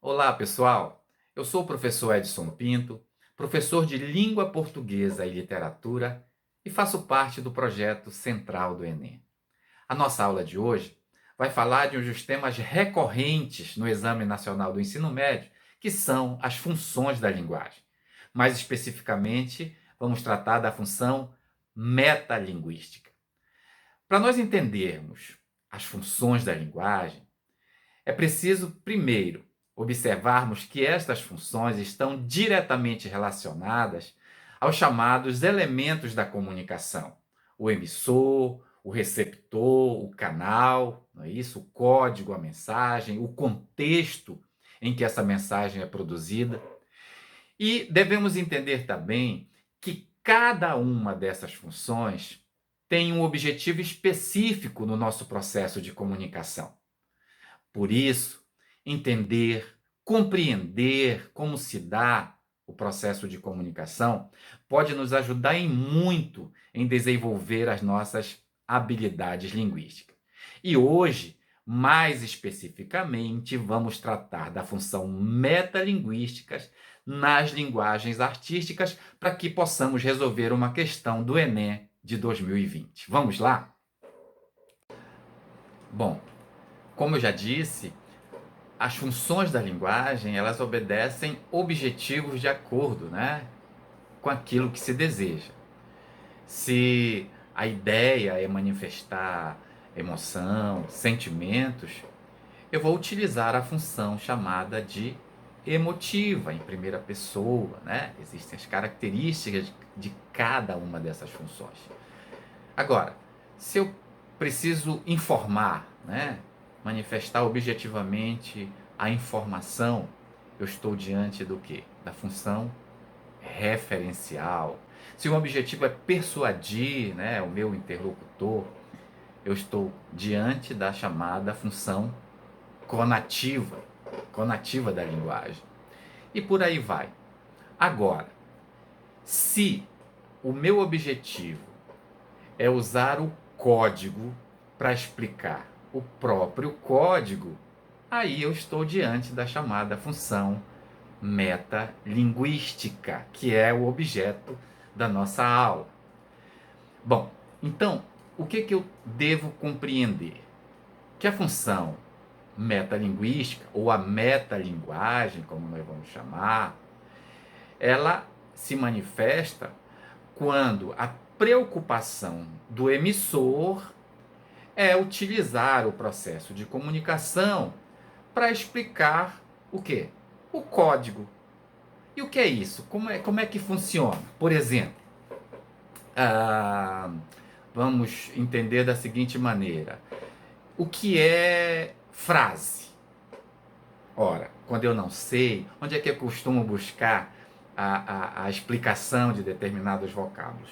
Olá, pessoal. Eu sou o professor Edson Pinto, professor de Língua Portuguesa e Literatura e faço parte do projeto central do Enem. A nossa aula de hoje vai falar de um dos temas recorrentes no Exame Nacional do Ensino Médio, que são as funções da linguagem. Mais especificamente, vamos tratar da função metalinguística. Para nós entendermos as funções da linguagem, é preciso, primeiro, observarmos que estas funções estão diretamente relacionadas aos chamados elementos da comunicação: o emissor, o receptor, o canal, não é isso? O código, a mensagem, o contexto em que essa mensagem é produzida. E devemos entender também que cada uma dessas funções tem um objetivo específico no nosso processo de comunicação. Por isso, entender, compreender como se dá o processo de comunicação pode nos ajudar em muito em desenvolver as nossas habilidades linguísticas. E hoje, mais especificamente, vamos tratar da função metalinguísticas nas linguagens artísticas para que possamos resolver uma questão do Enem de 2020. Vamos lá? Bom, como eu já disse, as funções da linguagem, elas obedecem objetivos de acordo, né, com aquilo que se deseja. Se a ideia é manifestar emoção, sentimentos, eu vou utilizar a função chamada de emotiva, em primeira pessoa, né? Existem as características de cada uma dessas funções. Agora, se eu preciso informar, né, manifestar objetivamente a informação, eu estou diante do quê? Da função referencial. Se o objetivo é persuadir, né, o meu interlocutor, eu estou diante da chamada função conativa, conativa da linguagem. E por aí vai. Agora, se o meu objetivo é usar o código para explicar o próprio código, aí eu estou diante da chamada função metalinguística, que é o objeto da nossa aula. Bom, então, o que eu devo compreender? Que a função metalinguística, ou a metalinguagem, como nós vamos chamar, ela se manifesta quando a preocupação do emissor é utilizar o processo de comunicação para explicar o quê? O código. E o que é isso? Como é que funciona? Por exemplo, ah, vamos entender da seguinte maneira: o que é frase? Ora, quando eu não sei, onde é que eu costumo buscar a explicação de determinados vocábulos?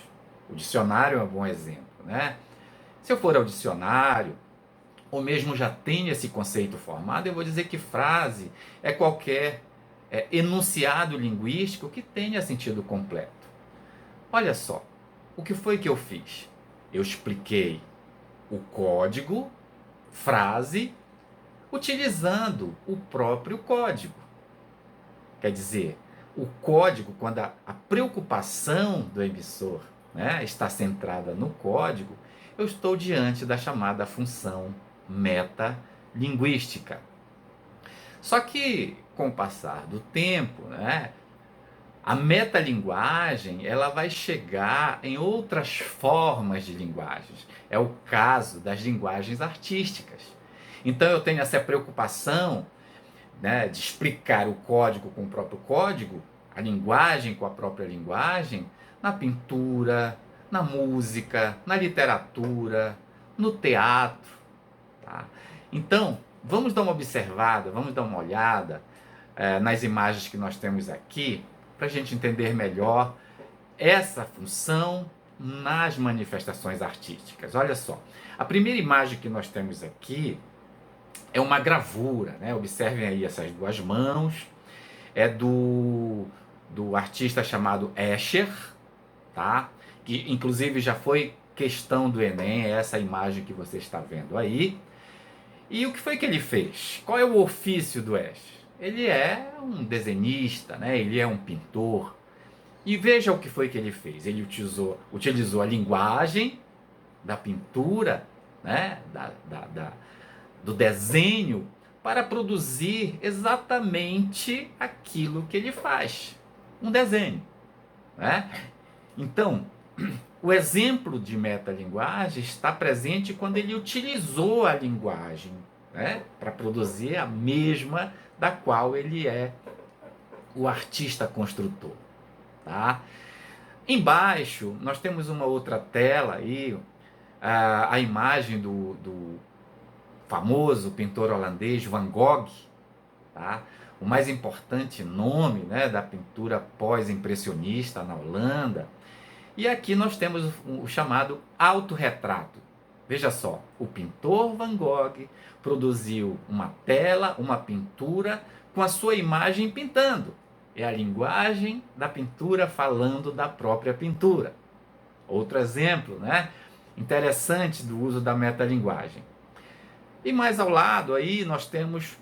O dicionário é um bom exemplo, né? Se eu for ao dicionário, ou mesmo já tenho esse conceito formado, eu vou dizer que frase é qualquer enunciado linguístico que tenha sentido completo. Olha só, o que foi que eu fiz? Eu expliquei o código, frase, utilizando o próprio código. Quer dizer, o código, quando a preocupação do emissor, né, está centrada no código, eu estou diante da chamada função metalinguística. Só que, com o passar do tempo, né, a metalinguagem ela vai chegar em outras formas de linguagens. É o caso das linguagens artísticas. Então eu tenho essa preocupação, né, de explicar o código com o próprio código, a linguagem com a própria linguagem, na pintura, na música, na literatura, no teatro. Tá? Então, vamos dar uma observada, vamos dar uma olhada nas imagens que nós temos aqui, para a gente entender melhor essa função nas manifestações artísticas. Olha só, a primeira imagem que nós temos aqui é uma gravura, né? Observem aí essas duas mãos, é do artista chamado Escher, tá? Que inclusive já foi questão do Enem, é essa imagem que você está vendo aí. E o que foi que ele fez? Qual é o ofício do Escher? ele é um desenhista, né? Ele é um pintor. E veja o que foi que ele fez. Ele utilizou a linguagem da pintura, né? Do desenho, para produzir exatamente aquilo que ele faz. Um desenho. Né? Então, o exemplo de metalinguagem está presente quando ele utilizou a linguagem, né, para produzir a mesma da qual ele é o artista construtor. Tá? Embaixo, nós temos uma outra tela aí, a imagem do famoso pintor holandês Van Gogh, tá? O mais importante nome, né, da pintura pós-impressionista na Holanda. E aqui nós temos o chamado autorretrato. Veja só, o pintor Van Gogh produziu uma tela, uma pintura com a sua imagem pintando. É a linguagem da pintura falando da própria pintura. Outro exemplo, né? Interessante do uso da metalinguagem. E mais ao lado aí nós temos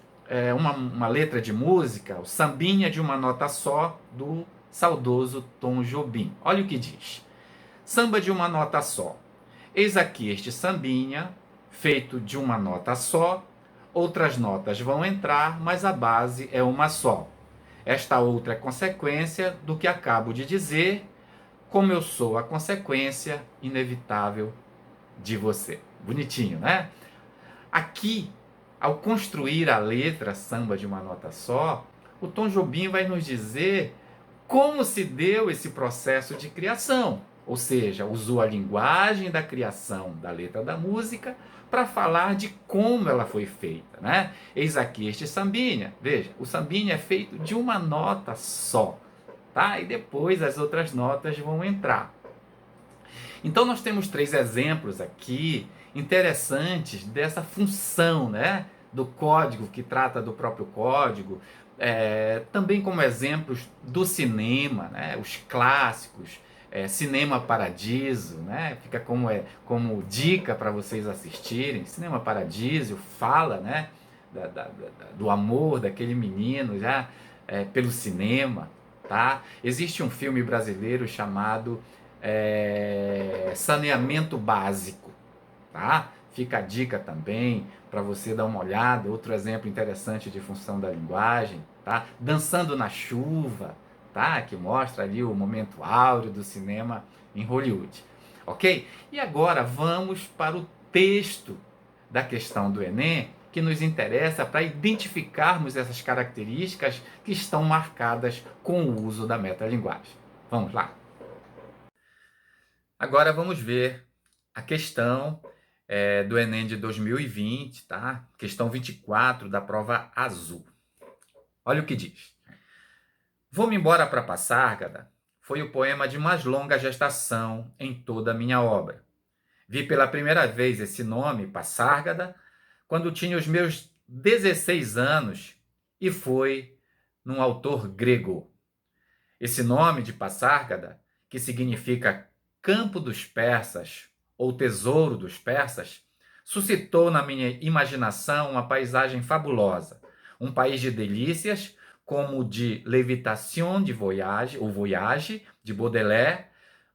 uma letra de música, o Sambinha de uma Nota Só, do saudoso Tom Jobim. Olha o que diz. Samba de uma nota só. Eis aqui este sambinha, feito de uma nota só. Outras notas vão entrar, mas a base é uma só. Esta outra é consequência do que acabo de dizer, como eu sou a consequência inevitável de você. Bonitinho, né? Aqui, ao construir a letra Samba de uma Nota Só, o Tom Jobim vai nos dizer como se deu esse processo de criação. Ou seja, usou a linguagem da criação da letra da música para falar de como ela foi feita, né? Eis aqui este sambinha. Veja, o sambinha é feito de uma nota só, tá? E depois as outras notas vão entrar. Então nós temos 3 exemplos aqui interessantes dessa função, né, do código, que trata do próprio código, também como exemplos do cinema, né, os clássicos, Cinema Paradiso, né, fica como dica para vocês assistirem. Cinema Paradiso fala, né, do amor daquele menino já pelo cinema. Tá? Existe um filme brasileiro chamado Saneamento Básico, tá? Fica a dica também para você dar uma olhada. Outro exemplo interessante de função da linguagem, tá? Dançando na Chuva, tá? Que mostra ali o momento áureo do cinema em Hollywood, ok? E agora vamos para o texto da questão do Enem, que nos interessa para identificarmos essas características que estão marcadas com o uso da metalinguagem. Vamos lá? Agora vamos ver a questão do Enem de 2020, tá? Questão 24 da prova azul. Olha o que diz. Vou-me embora para Passárgada foi o poema de mais longa gestação em toda a minha obra. Vi pela primeira vez esse nome, Passárgada, quando tinha os meus 16 anos e foi num autor grego. Esse nome de Passárgada, que significa campo dos persas ou tesouro dos persas, suscitou na minha imaginação uma paisagem fabulosa, um país de delícias, como o de Lévitation de Voyage, ou Voyage, de Baudelaire.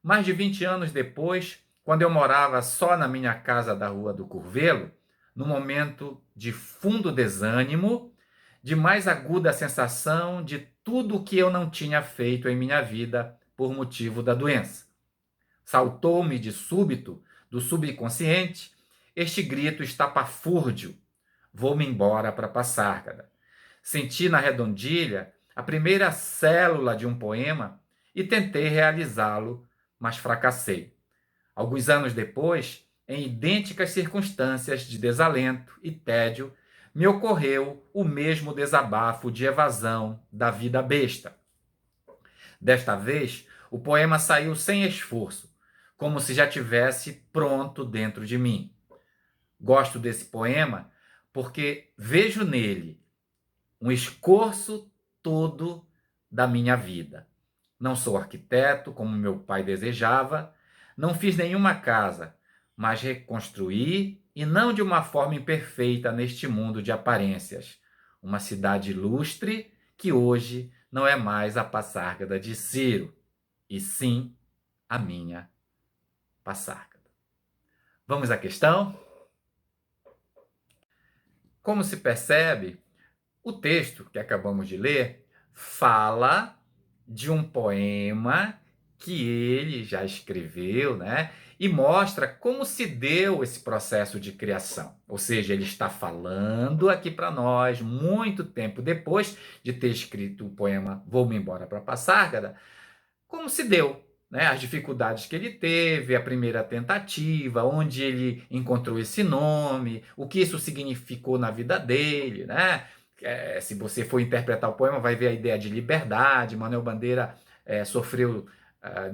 Mais de 20 anos depois, quando eu morava só na minha casa da Rua do Curvelo, no momento de fundo desânimo, de mais aguda sensação de tudo o que eu não tinha feito em minha vida por motivo da doença. Saltou-me de súbito, do subconsciente, este grito estapafúrdio: vou-me embora para Passárgada. Senti na redondilha a primeira célula de um poema e tentei realizá-lo, mas fracassei. Alguns anos depois, em idênticas circunstâncias de desalento e tédio, me ocorreu o mesmo desabafo de evasão da vida besta. Desta vez, o poema saiu sem esforço, como se já tivesse pronto dentro de mim. Gosto desse poema porque vejo nele um esforço todo da minha vida. Não sou arquiteto, como meu pai desejava, não fiz nenhuma casa, mas reconstruí, e não de uma forma imperfeita neste mundo de aparências, uma cidade ilustre que hoje não é mais a Passárgada de Ciro, e sim a minha Passárgada. Vamos à questão? Como se percebe, o texto que acabamos de ler fala de um poema que ele já escreveu, né? E mostra como se deu esse processo de criação. Ou seja, ele está falando aqui para nós, muito tempo depois de ter escrito o poema Vou-me embora para Passárgada, como se deu, né? As dificuldades que ele teve, a primeira tentativa, onde ele encontrou esse nome, o que isso significou na vida dele, né? Se você for interpretar o poema, vai ver a ideia de liberdade. Manuel Bandeira sofreu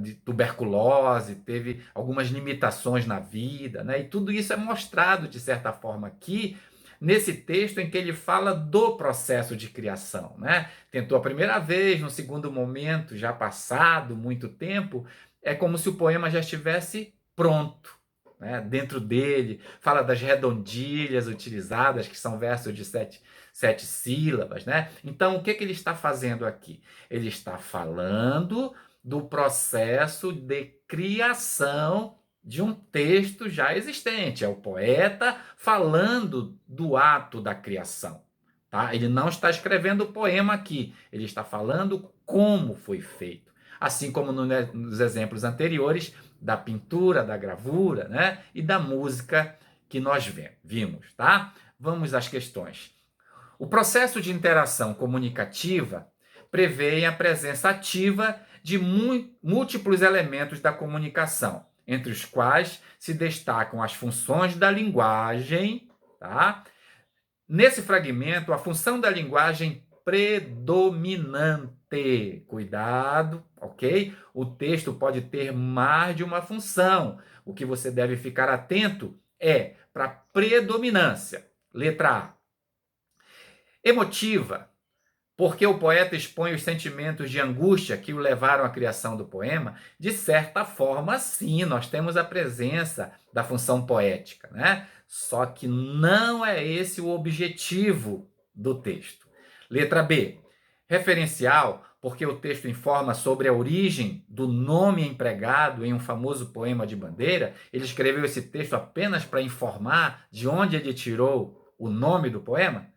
de tuberculose, teve algumas limitações na vida, né? E tudo isso é mostrado, de certa forma, aqui nesse texto em que ele fala do processo de criação, né? Tentou a primeira vez, no segundo momento, já passado muito tempo, é como se o poema já estivesse pronto, né? Dentro dele, fala das redondilhas utilizadas, que são versos de sete sílabas, né? Então, o que ele está fazendo aqui? Ele está falando do processo de criação de um texto já existente. É o poeta falando do ato da criação. Tá? Ele não está escrevendo o poema aqui, ele está falando como foi feito. Assim como nos exemplos anteriores da pintura, da gravura, né? E da música que nós vimos. Tá? Vamos às questões. O processo de interação comunicativa prevê a presença ativa de múltiplos elementos da comunicação, entre os quais se destacam as funções da linguagem, tá? Nesse fragmento, a função da linguagem predominante. Cuidado, ok? O texto pode ter mais de uma função. O que você deve ficar atento é para a predominância. Letra A. Emotiva, porque o poeta expõe os sentimentos de angústia que o levaram à criação do poema. De certa forma, sim, nós temos a presença da função poética, né? Só que não é esse o objetivo do texto. Letra B. Referencial, porque o texto informa sobre a origem do nome empregado em um famoso poema de Bandeira. Ele escreveu esse texto apenas para informar de onde ele tirou o nome do poema?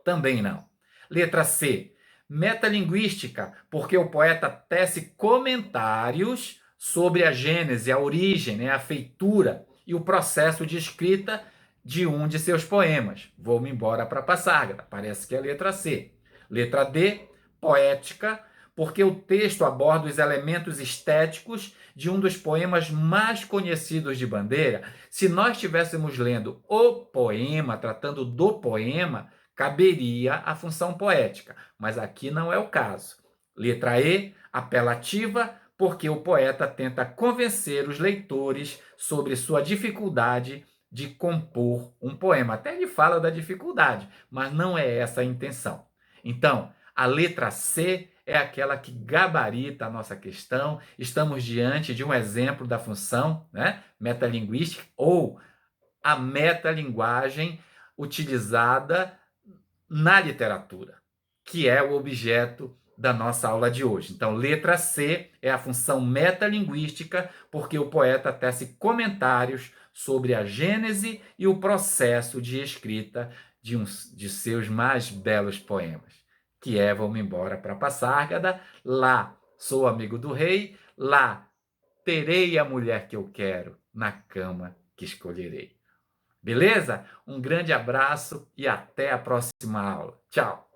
Também não. Letra C. Metalinguística, porque o poeta tece comentários sobre a gênese, a origem, né, a feitura e o processo de escrita de um de seus poemas. Vou-me embora para Passárgada. Parece que é a letra C. Letra D. Poética, porque o texto aborda os elementos estéticos de um dos poemas mais conhecidos de Bandeira. Se nós estivéssemos lendo o poema, tratando do poema, caberia a função poética, mas aqui não é o caso. Letra E, apelativa, porque o poeta tenta convencer os leitores sobre sua dificuldade de compor um poema. Até ele fala da dificuldade, mas não é essa a intenção. Então, a letra C é aquela que gabarita a nossa questão. Estamos diante de um exemplo da função, né, metalinguística ou a metalinguagem utilizada na literatura, que é o objeto da nossa aula de hoje. Então, letra C é a função metalinguística, porque o poeta tece comentários sobre a gênese e o processo de escrita de seus mais belos poemas, que é Vou-me embora para Passárgada, lá sou amigo do rei, lá terei a mulher que eu quero, na cama que escolherei. Beleza? Um grande abraço e até a próxima aula. Tchau!